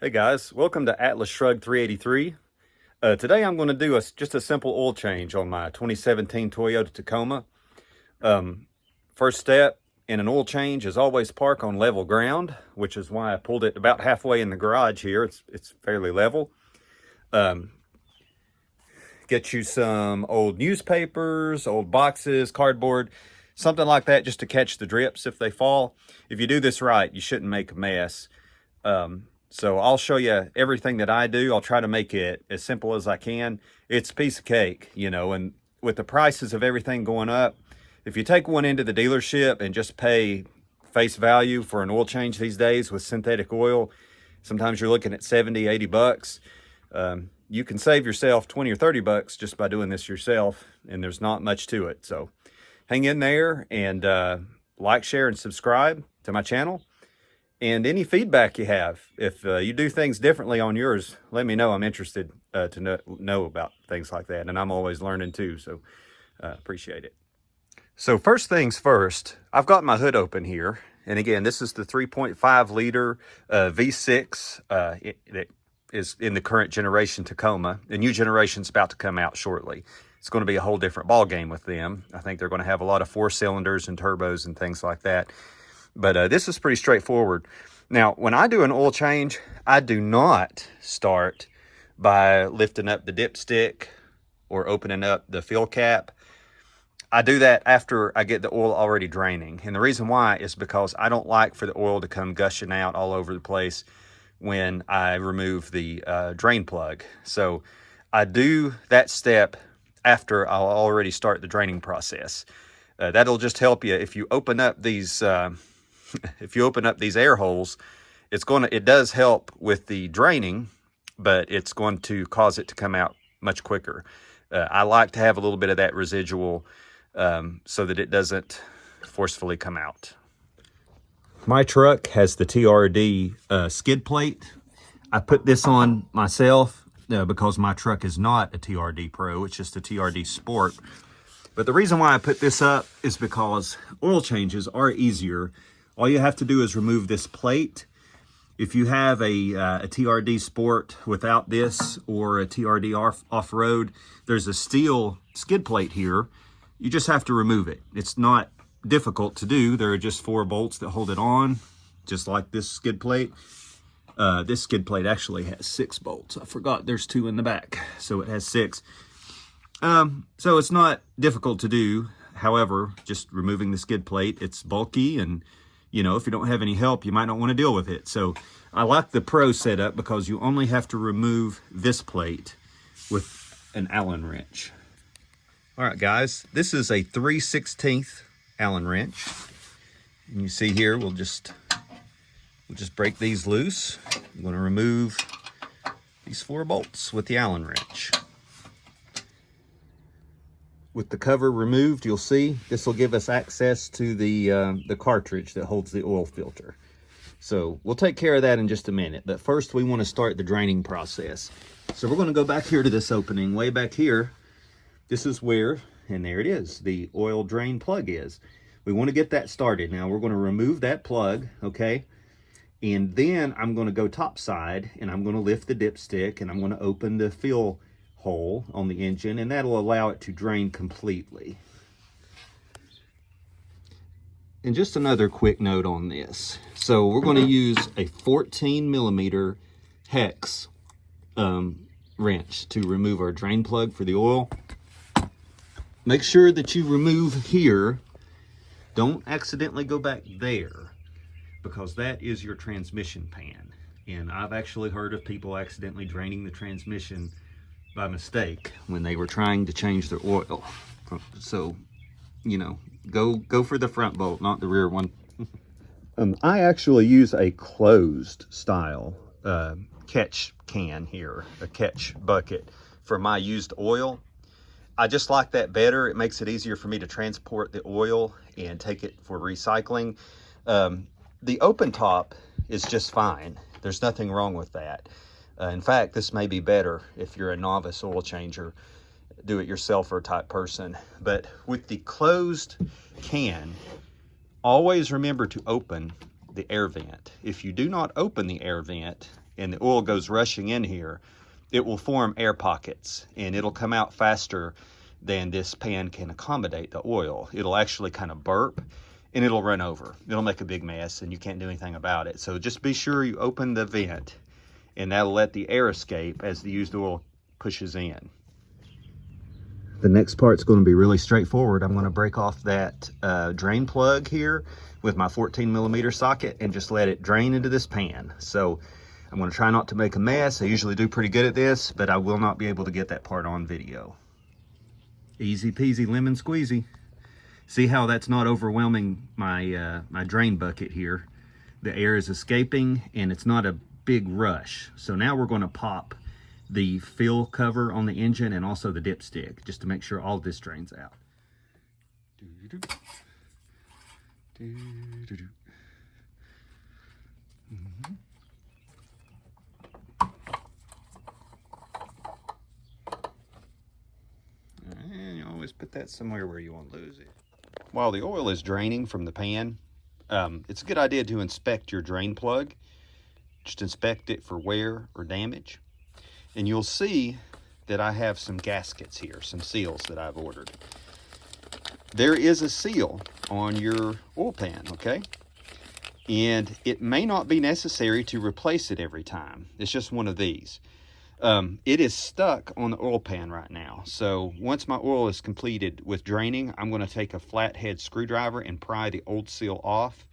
Hey guys, welcome to Atlas Shrug 383. Today I'm going to do just a simple oil change on my 2017 Toyota Tacoma. First step in an oil change is always park on level ground, which is why I pulled it about halfway in the garage here. It's fairly level. Get you some old newspapers, old boxes, cardboard, something like that, just to catch the drips if they fall. If you do this right, you shouldn't make a mess. So I'll show you everything that I do. I'll try to make it as simple as I can. It's a piece of cake, and with the prices of everything going up, if you take one into the dealership and just pay face value for an oil change these days with synthetic oil, sometimes you're looking at 70, 80 bucks. You can save yourself 20 or 30 bucks just by doing this yourself, and there's not much to it. So hang in there and like, share, and subscribe to my channel. And any feedback you have, if you do things differently on yours, let me know. I'm interested to know about things like that. And I'm always learning too, so appreciate it. So first things first, I've got my hood open here. And again, this is the 3.5 liter V6 that is in the current generation Tacoma. The new generation's about to come out shortly. It's going to be a whole different ball game with them. I think they're going to have a lot of 4 cylinders and turbos and things like that. But this is pretty straightforward. Now, when I do an oil change, I do not start by lifting up the dipstick or opening up the fill cap. I do that after I get the oil already draining. And the reason why is because I don't like for the oil to come gushing out all over the place when I remove the drain plug. So I do that step after I'll already start the draining process. That'll just help you if you open up these if you open up these air holes. It does help with the draining, but it's going to cause it to come out much quicker. I like to have a little bit of that residual so that it doesn't forcefully come out. My truck has the TRD skid plate. I put this on myself because my truck is not a TRD Pro, it's just a TRD Sport. But the reason why I put this up is because oil changes are easier. All you have to do is remove this plate. If you have a TRD Sport without this, or a TRD off-road, there's a steel skid plate here. You just have to remove it. It's not difficult to do. There are just 4 bolts that hold it on, just like this skid plate. This skid plate actually has 6 bolts. I forgot there's 2 in the back, so it has 6. So it's not difficult to do. However, just removing the skid plate, it's bulky, and if you don't have any help, you might not want to deal with it. So I like the Pro setup because you only have to remove this plate with an Allen wrench. All right, guys, this is a 3/16 Allen wrench. And you see here, we'll just break these loose. I'm going to remove these 4 bolts with the Allen wrench. With the cover removed, you'll see this will give us access to the cartridge that holds the oil filter. So we'll take care of that in just a minute. But first, we want to start the draining process. So we're going to go back here to this opening, way back here. This is where, and there it is, the oil drain plug is. We want to get that started. Now we're going to remove that plug, okay? And then I'm going to go topside, and I'm going to lift the dipstick, and I'm going to open the fill hole on the engine, and that'll allow it to drain completely. And just another quick note on this. So we're going to use a 14 millimeter hex wrench to remove our drain plug for the oil. Make sure that you remove here. Don't accidentally go back there, because that is your transmission pan. And I've actually heard of people accidentally draining the transmission by mistake when they were trying to change their oil. So, go for the front bolt, not the rear one. I actually use a closed style catch can here, a catch bucket for my used oil. I just like that better. It makes it easier for me to transport the oil and take it for recycling. The open top is just fine. There's nothing wrong with that. In fact, this may be better if you're a novice oil changer, do-it-yourselfer type person. But with the closed can, always remember to open the air vent. If you do not open the air vent and the oil goes rushing in here, it will form air pockets and it'll come out faster than this pan can accommodate the oil. It'll actually kind of burp and it'll run over. It'll make a big mess and you can't do anything about it. So just be sure you open the vent, and that'll let the air escape as the used oil pushes in. The next part's going to be really straightforward. I'm going to break off that drain plug here with my 14mm socket and just let it drain into this pan. So I'm going to try not to make a mess. I usually do pretty good at this, but I will not be able to get that part on video. Easy peasy lemon squeezy. See how that's not overwhelming my my drain bucket here. The air is escaping and it's not a big rush. So now we're going to pop the fill cover on the engine and also the dipstick, just to make sure all this drains out. And you always put that somewhere where you won't lose it. While the oil is draining from the pan, it's a good idea to inspect your drain plug. Just inspect it for wear or damage. And you'll see that I have some gaskets here, some seals that I've ordered. There is a seal on your oil pan, okay? And it may not be necessary to replace it every time. It's just one of these. It is stuck on the oil pan right now. So once my oil is completed with draining, I'm going to take a flathead screwdriver and pry the old seal off,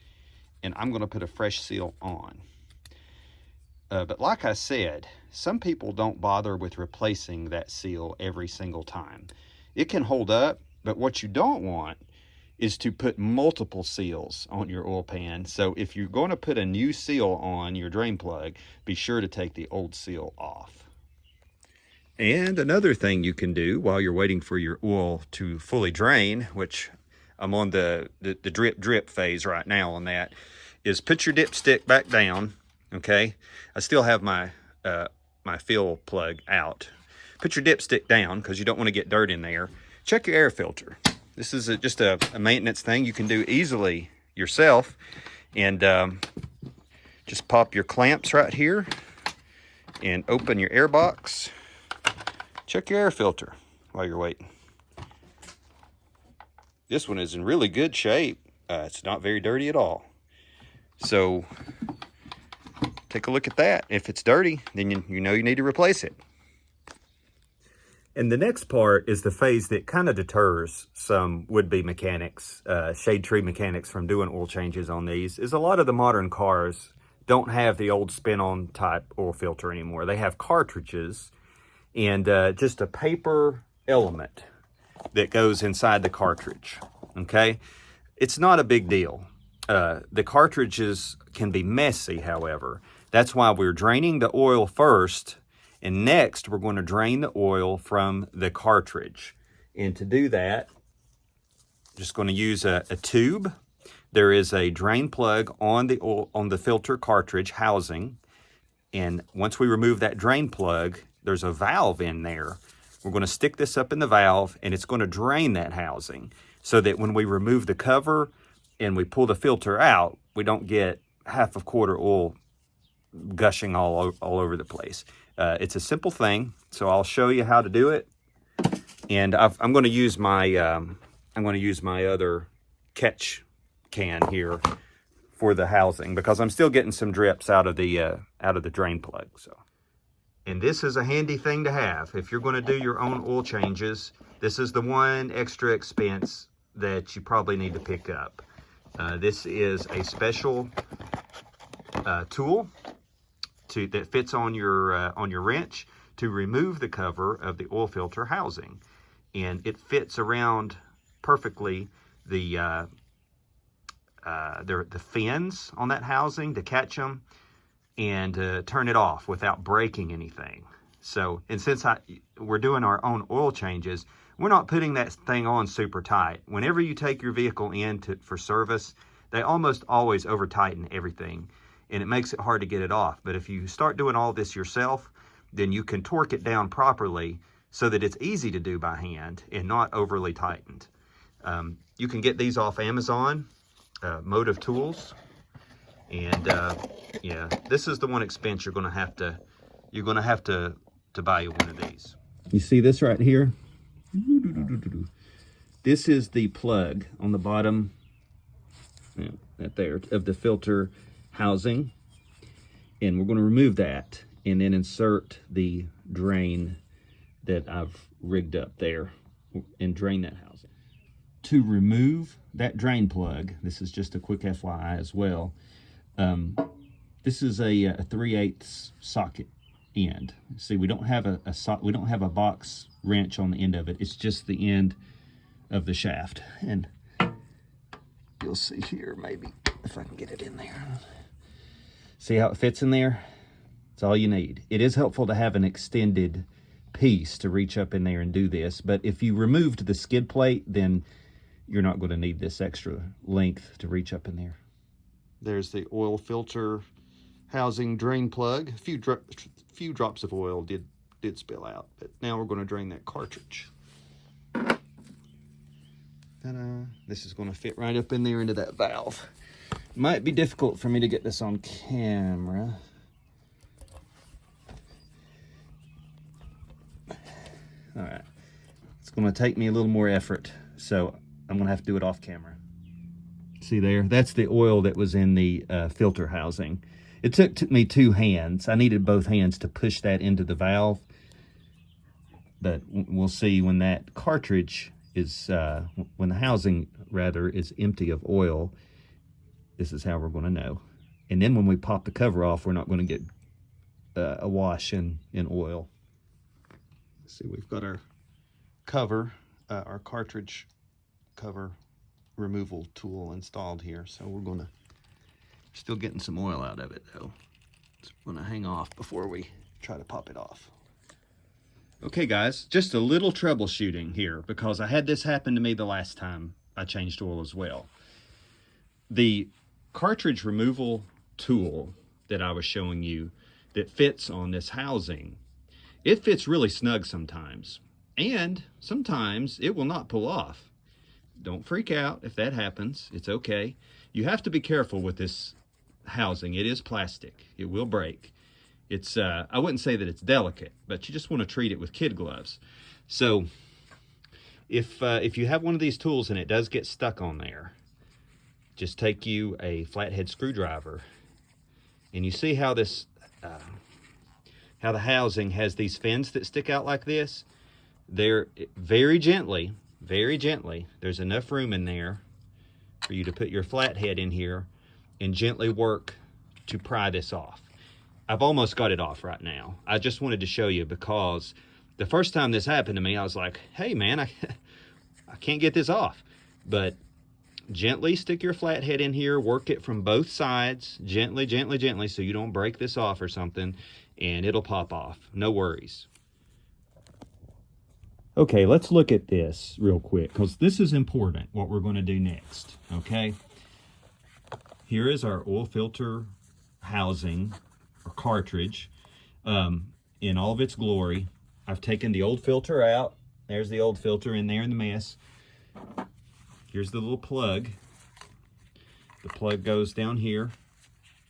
and I'm going to put a fresh seal on. But like I said, some people don't bother with replacing that seal every single time. It can hold up, but what you don't want is to put multiple seals on your oil pan. So if you're going to put a new seal on your drain plug, be sure to take the old seal off. And another thing you can do while you're waiting for your oil to fully drain, which I'm on the drip phase right now on that, is put your dipstick back down. Okay, I still have my my fill plug out. Put your dipstick down because you don't want to get dirt in there. Check your air filter. This is just a maintenance thing you can do easily yourself. And just pop your clamps right here and open your air box. Check your air filter while you're waiting. This one is in really good shape. It's not very dirty at all. So take a look at that. If it's dirty, then you know you need to replace it. And the next part is the phase that kind of deters some would-be mechanics, shade tree mechanics, from doing oil changes on these, is a lot of the modern cars don't have the old spin-on type oil filter anymore. They have cartridges and just a paper element that goes inside the cartridge, okay? It's not a big deal. The cartridges can be messy, however. That's why we're draining the oil first, and next we're going to drain the oil from the cartridge. And to do that, I'm just going to use a tube. There is a drain plug on the oil, on the filter cartridge housing, and once we remove that drain plug, there's a valve in there. We're going to stick this up in the valve, and it's going to drain that housing so that when we remove the cover and we pull the filter out, we don't get half a quarter oil gushing all over the place. It's a simple thing, so I'll show you how to do it. And I'm going to use my other catch can here for the housing because I'm still getting some drips out of the drain plug. So, and this is a handy thing to have if you're going to do your own oil changes. This is the one extra expense that you probably need to pick up. This is a special tool that fits on your wrench to remove the cover of the oil filter housing, and it fits around perfectly the fins on that housing to catch them and turn it off without breaking anything. So, and since we're doing our own oil changes, we're not putting that thing on super tight. Whenever you take your vehicle in for service, they almost always over tighten everything, and it makes it hard to get it off. But if you start doing all this yourself, then you can torque it down properly so that it's easy to do by hand and not overly tightened. You can get these off Amazon, Motive Tools. And yeah, this is the one expense you're gonna have to buy you one of these. You see this right here? This is the plug on the bottom, that there, of the filter housing. And we're going to remove that and then insert the drain that I've rigged up there and drain that housing. To remove that drain plug, this is just a quick FYI as well. This is a 3/8 socket end. See, we don't have a box wrench on the end of it. It's just the end of the shaft. And you'll see here, maybe if I can get it in there. See how it fits in there? It's all you need. It is helpful to have an extended piece to reach up in there and do this, but if you removed the skid plate, then you're not going to need this extra length to reach up in there. There's the oil filter housing drain plug. A few drops of oil did spill out, but now we're going to drain that cartridge. Ta-da. This is going to fit right up in there into that valve. Might be difficult for me to get this on camera. All right, it's going to take me a little more effort, so I'm going to have to do it off camera. See there? That's the oil that was in the filter housing. It took me 2 hands. I needed both hands to push that into the valve, but we'll see when that cartridge is, when the housing rather is empty of oil, this is how we're going to know. And then when we pop the cover off, we're not going to get a wash in oil. Let's see, we've got our cover, our cartridge cover removal tool installed here. So we're going to, still getting some oil out of it though. So we're going to hang off before we try to pop it off. Okay guys, just a little troubleshooting here because I had this happen to me the last time I changed oil as well. The cartridge removal tool that I was showing you that fits on this housing, it fits really snug sometimes, and sometimes it will not pull off. Don't freak out if that happens. It's okay. You have to be careful with this housing. It is plastic. It will break. It's I wouldn't say that it's delicate, but you just want to treat it with kid gloves. So if you have one of these tools and it does get stuck on there, just take you a flathead screwdriver, and you see how this how the housing has these fins that stick out like this. They're very gently, there's enough room in there for you to put your flathead in here and gently work to pry this off. I've almost got it off right now. I just wanted to show you because the first time this happened to me, I was like, hey man, I can't get this off. But gently stick your flathead in here, work it from both sides, gently, so you don't break this off or something, and it'll pop off. No worries. Okay, let's look at this real quick because this is important, what we're going to do next, okay? Here is our oil filter housing or cartridge in all of its glory. I've taken the old filter out. There's the old filter in there in the mess. Here's the little plug. The plug goes down here.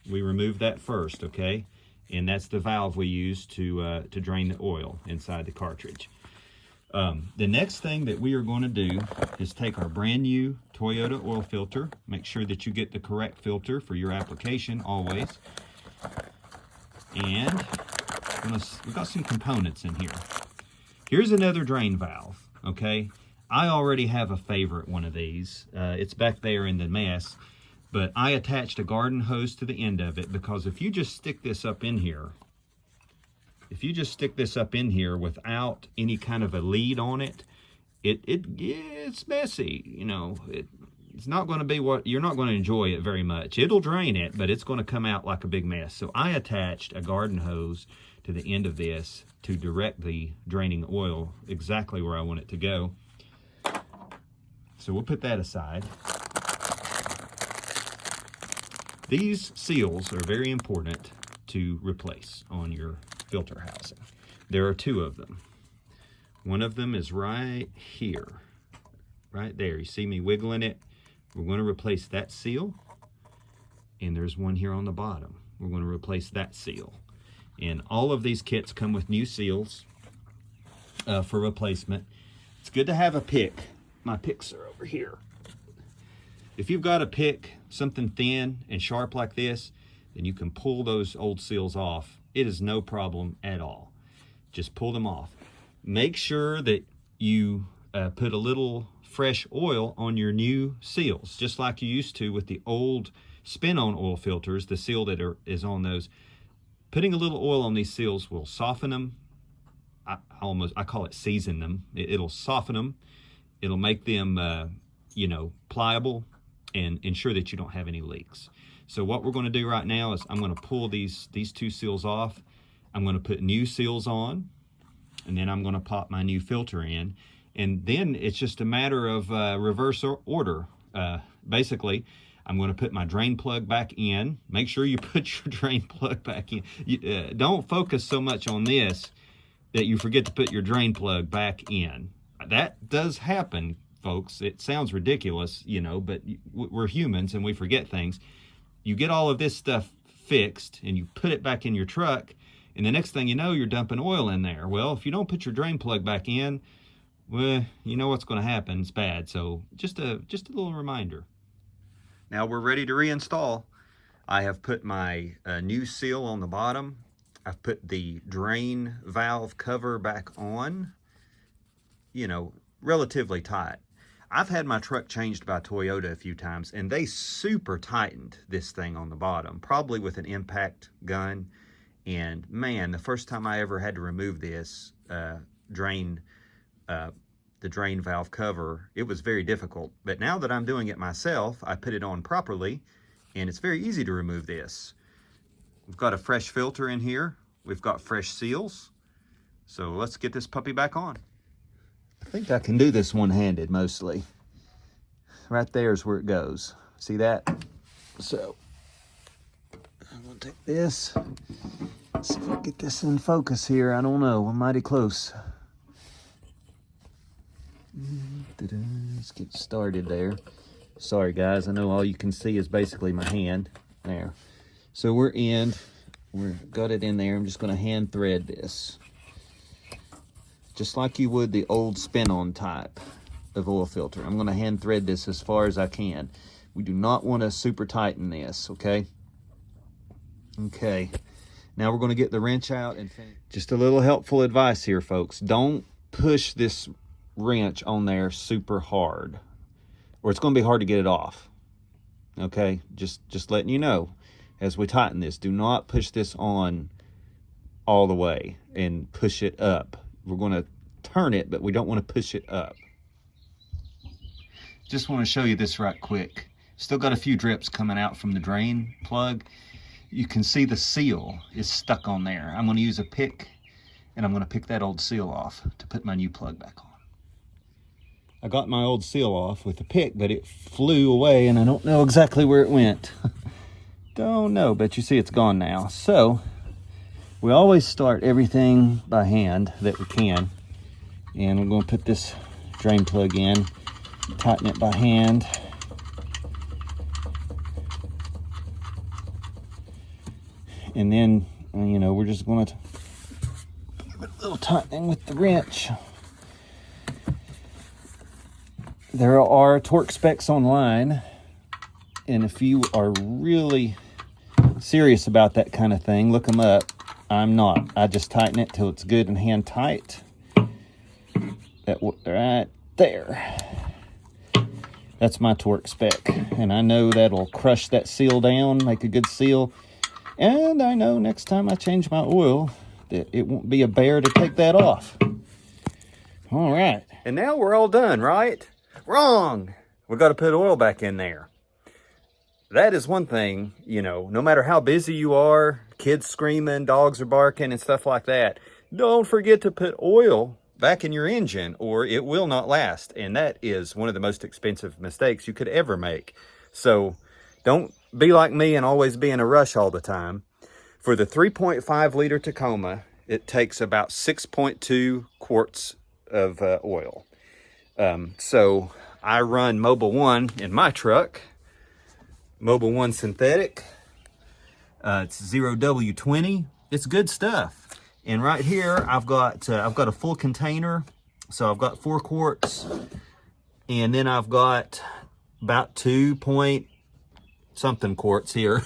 We remove that first, okay? And that's the valve we use to drain the oil inside the cartridge. The next thing that we are going to do is take our brand new Toyota oil filter. Make sure that you get the correct filter for your application always. And we've got some components in here. Here's another drain valve, okay? I already have a favorite one of these. It's back there in the mess, but I attached a garden hose to the end of it because if you just stick this up in here, without any kind of a lead on it, it's messy. You know, it's not going to be you're not going to enjoy it very much. It'll drain it, but it's going to come out like a big mess. So I attached a garden hose to the end of this to direct the draining oil exactly where I want it to go. So we'll put that aside. These seals are very important to replace on your filter housing. There are 2 of them. One of them is right here, right there. You see me wiggling it? We're going to replace that seal. and there's one here on the bottom. We're going to replace that seal. And all of these kits come with new seals for replacement. It's good to have a pick. My picks are over here. If you've got a pick, something thin and sharp like this, then you can pull those old seals off. It is no problem at all. Just pull them off. Make sure that you put a little fresh oil on your new seals, just like you used to with the old spin-on oil filters, the seal that is on those. Putting a little oil on these seals will soften them. I call it season them. It'll soften them. It'll make them, pliable and ensure that you don't have any leaks. So what we're going to do right now is I'm going to pull these two seals off. I'm going to put new seals on, and then I'm going to pop my new filter in. And then it's just a matter of reverse order. Basically, I'm going to put my drain plug back in. Make sure you put your drain plug back in. Don't focus so much on this that you forget to put your drain plug back in. That does happen, folks. It sounds ridiculous, but we're humans and we forget things. You get all of this stuff fixed and you put it back in your truck, and the next thing you know, you're dumping oil in there. Well, if you don't put your drain plug back in, well, you know what's going to happen. It's bad. So just a little reminder. Now we're ready to reinstall. I have put my new seal on the bottom. I've put the drain valve cover back on, relatively tight. I've had my truck changed by Toyota a few times, and they super tightened this thing on the bottom, probably with an impact gun. And man, the first time I ever had to remove this the drain valve cover, it was very difficult. But now that I'm doing it myself, I put it on properly, and it's very easy to remove this. We've got a fresh filter in here. We've got fresh seals. So let's get this puppy back on. I think I can do this one-handed mostly. Right there is where it goes. See that? So I'm gonna take this. Let's see if I get this in focus here. I don't know, I'm mighty close. Let's get started there. Sorry guys, I know all you can see is basically my hand. There. So we've got it in there. I'm just gonna hand thread this. Just like you would the old spin-on type of oil filter. I'm gonna hand thread this as far as I can. We do not want to super tighten this, okay? Okay, now we're gonna get the wrench out and finish. Just a little helpful advice here, folks. Don't push this wrench on there super hard, or it's gonna be hard to get it off, okay? Just letting you know, as we tighten this, do not push this on all the way and push it up. We're going to turn it, but we don't want to push it up. Just want to show you this right quick. Still got a few drips coming out from the drain plug. You can see the seal is stuck on there. I'm going to use a pick, and I'm going to pick that old seal off to put my new plug back on. I got my old seal off with a pick, but it flew away, and I don't know exactly where it went. Don't know, but you see it's gone now. So we always start everything by hand that we can. And we're going to put this drain plug in, tighten it by hand. And then, we're just going to give it a little tightening with the wrench. There are torque specs online. And if you are really serious about that kind of thing, look them up. I'm not. I just tighten it till it's good and hand tight. That right there. That's my torque spec. And I know that'll crush that seal down, make a good seal. And I know next time I change my oil that it won't be a bear to take that off. All right. And now we're all done, right? Wrong. We've got to put oil back in there. That is one thing, no matter how busy you are, kids screaming, dogs are barking and stuff like that, don't forget to put oil back in your engine or it will not last. And that is one of the most expensive mistakes you could ever make. So don't be like me and always be in a rush all the time. For the 3.5 liter Tacoma, it takes about 6.2 quarts of oil. So I run Mobil 1 in my truck. Mobil 1 synthetic. It's 0W20. It's good stuff. And right here, I've got a full container. So I've got 4 quarts, and then I've got about 2 point something quarts here.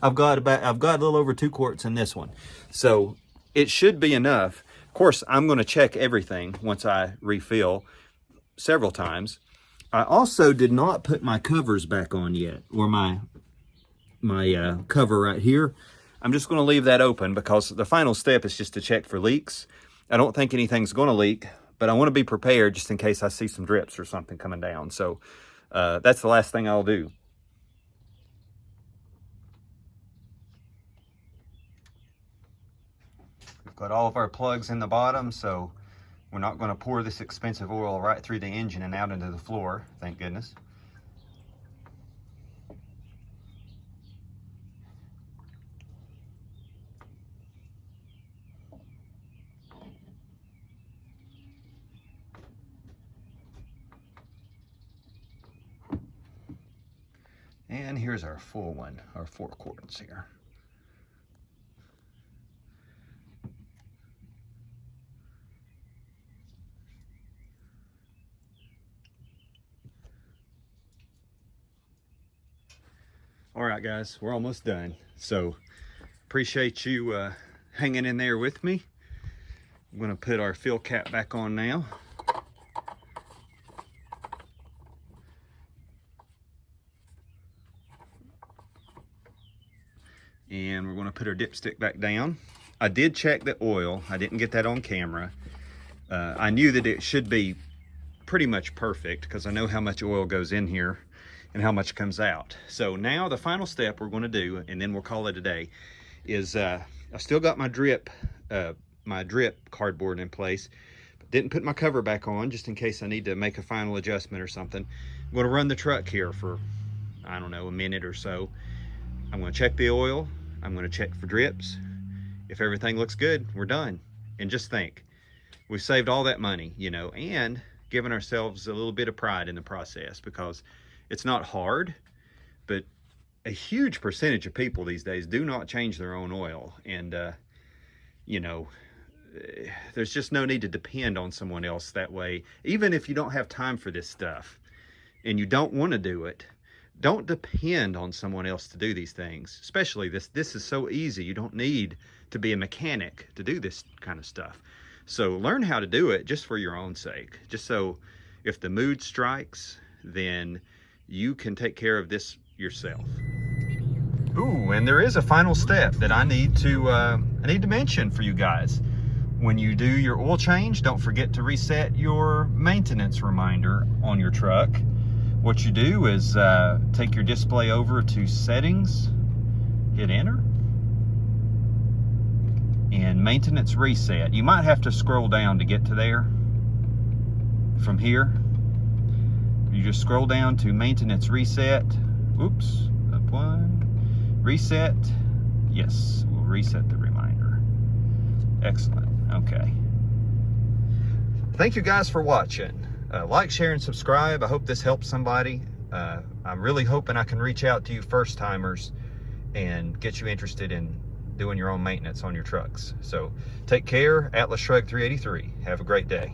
I've got a little over 2 quarts in this one. So it should be enough. Of course, I'm going to check everything once I refill several times. I also did not put my covers back on yet, or my cover right here. I'm just going to leave that open because the final step is just to check for leaks. I don't think anything's going to leak, but I want to be prepared just in case I see some drips or something coming down. So that's the last thing I'll do. We've got all of our plugs in the bottom, so we're not going to pour this expensive oil right through the engine and out into the floor, thank goodness. And here's our full one, our 4 quarts here. All right, guys, we're almost done. So appreciate you hanging in there with me. I'm gonna put our fill cap back on now. And we're gonna put our dipstick back down. I did check the oil. I didn't get that on camera. I knew that it should be pretty much perfect because I know how much oil goes in here and how much comes out. So now the final step we're gonna do, and then we'll call it a day, is I've still got my drip cardboard in place, but didn't put my cover back on just in case I need to make a final adjustment or something. I'm gonna run the truck here for, I don't know, a minute or so. I'm gonna check the oil. I'm gonna check for drips. If everything looks good, we're done. And just think, we've saved all that money, you know, and given ourselves a little bit of pride in the process, because it's not hard, but a huge percentage of people these days do not change their own oil. And, you know, there's just no need to depend on someone else that way. Even if you don't have time for this stuff and you don't want to do it, don't depend on someone else to do these things. Especially this is so easy. You don't need to be a mechanic to do this kind of stuff. So learn how to do it just for your own sake. Just so if the mood strikes, then you can take care of this yourself. Ooh, and there is a final step that I need to mention for you guys. When you do your oil change, don't forget to reset your maintenance reminder on your truck. What you do is take your display over to settings, hit enter, and maintenance reset. You might have to scroll down to get to there. From here, you just scroll down to maintenance reset. Oops, up one. Reset. Yes, we'll reset the reminder. Excellent. Okay. Thank you guys for watching. Like, share, and subscribe. I hope this helps somebody. I'm really hoping I can reach out to you first timers and get you interested in doing your own maintenance on your trucks. So take care. Atlas Shrug 383. Have a great day.